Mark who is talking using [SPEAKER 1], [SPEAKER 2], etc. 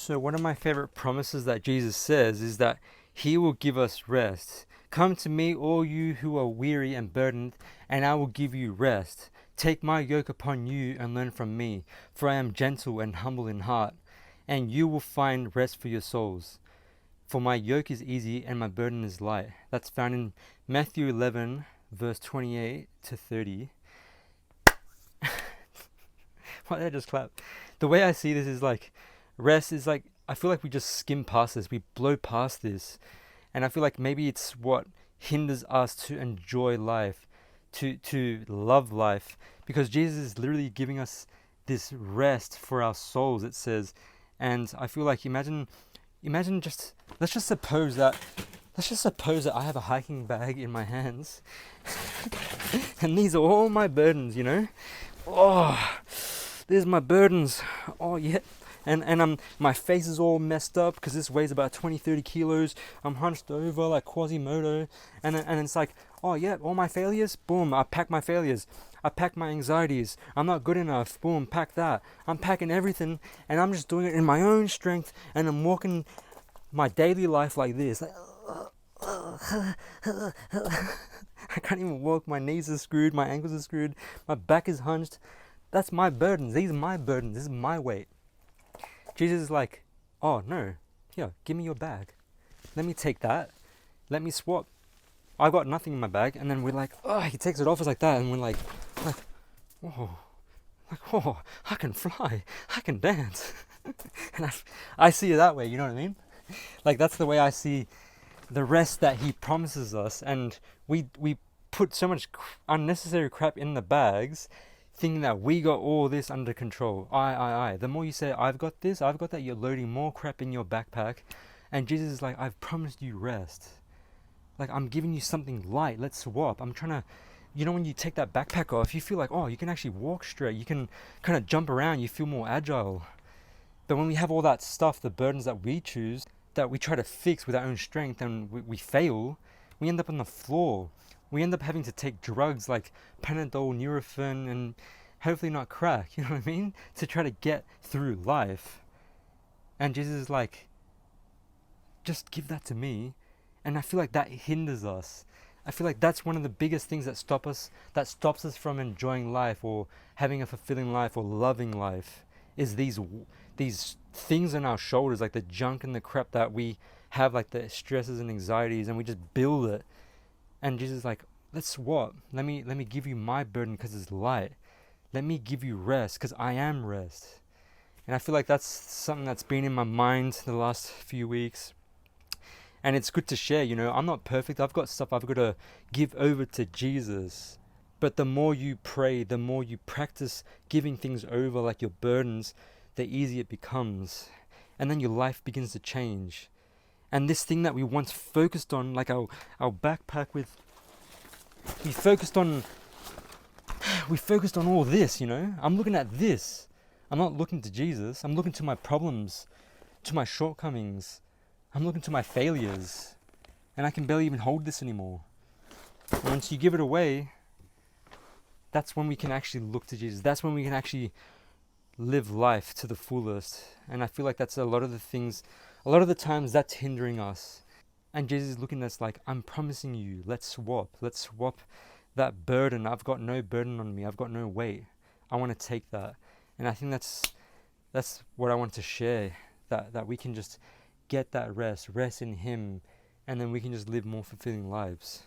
[SPEAKER 1] So one of my favorite promises that Jesus says is that he will give us rest. Come to me, all you who are weary and burdened, and I will give you rest. Take my yoke upon you and learn from me, for I am gentle and humble in heart, and you will find rest for your souls. For my yoke is easy and my burden is light. That's found in Matthew 11, verse 28 to 30. Why did I just clap? The way I see this is like, rest is like, I feel like we just skim past this, we blow past this. And I feel like maybe it's what hinders us to enjoy life, to love life. Because Jesus is literally giving us this rest for our souls, it says. And I feel like imagine just, let's just suppose that I have a hiking bag in my hands. And these are all my burdens, you know? Oh, there's my burdens. Oh, yeah. And my face is all messed up because this weighs about 20-30 kilos. I'm hunched over like Quasimodo. And it's like, oh, yeah, all my failures. Boom, I pack my failures. I pack my anxieties. I'm not good enough. Boom, pack that. I'm packing everything. And I'm just doing it in my own strength. And I'm walking my daily life like this. Like, I can't even walk. My knees are screwed. My ankles are screwed. My back is hunched. That's my burdens. These are my burdens. This is my weight. Jesus is like, oh no, here, give me your bag. Let me take that. Let me swap. I got nothing in my bag. And then we're like, oh, he takes it off us like that. And we're like, oh, I can fly. I can dance. And I see it that way, you know what I mean? Like, that's the way I see the rest that he promises us. And we put so much unnecessary crap in the bags, thinking that we got all this under control. I. The more you say, I've got this, I've got that, you're loading more crap in your backpack. And Jesus is like, I've promised you rest. Like, I'm giving you something light. Let's swap. I'm trying to, you know, when you take that backpack off, you feel like, oh, you can actually walk straight. You can kind of jump around. You feel more agile. But when we have all that stuff, the burdens that we choose, that we try to fix with our own strength, and we fail, we end up on the floor. We end up having to take drugs like Panadol, Nurofen, and hopefully not crack, you know what I mean? To try to get through life. And Jesus is like, just give that to me. And I feel like that hinders us. I feel like that's one of the biggest things that stops us from enjoying life or having a fulfilling life or loving life, is these things on our shoulders, like the junk and the crap that we have, like the stresses and anxieties, and we just build it. And Jesus is like, let's swap. Let me give you my burden because it's light. Let me give you rest because I am rest. And I feel like that's something that's been in my mind the last few weeks. And it's good to share, you know. I'm not perfect. I've got stuff I've got to give over to Jesus. But the more you pray, the more you practice giving things over, like your burdens, the easier it becomes. And then your life begins to change. And this thing that we once focused on, like our backpack we focused on all this, you know. I'm looking at this. I'm not looking to Jesus. I'm looking to my problems, to my shortcomings. I'm looking to my failures. And I can barely even hold this anymore. And once you give it away, that's when we can actually look to Jesus. That's when we can actually live life to the fullest. And I feel like that's a lot of the times that's hindering us. And Jesus is looking at us like, I'm promising you, let's swap that burden. I've got no burden on me. I've got no weight. I want to take that. And I think that's what I want to share, that we can just get that rest in him, and then we can just live more fulfilling lives.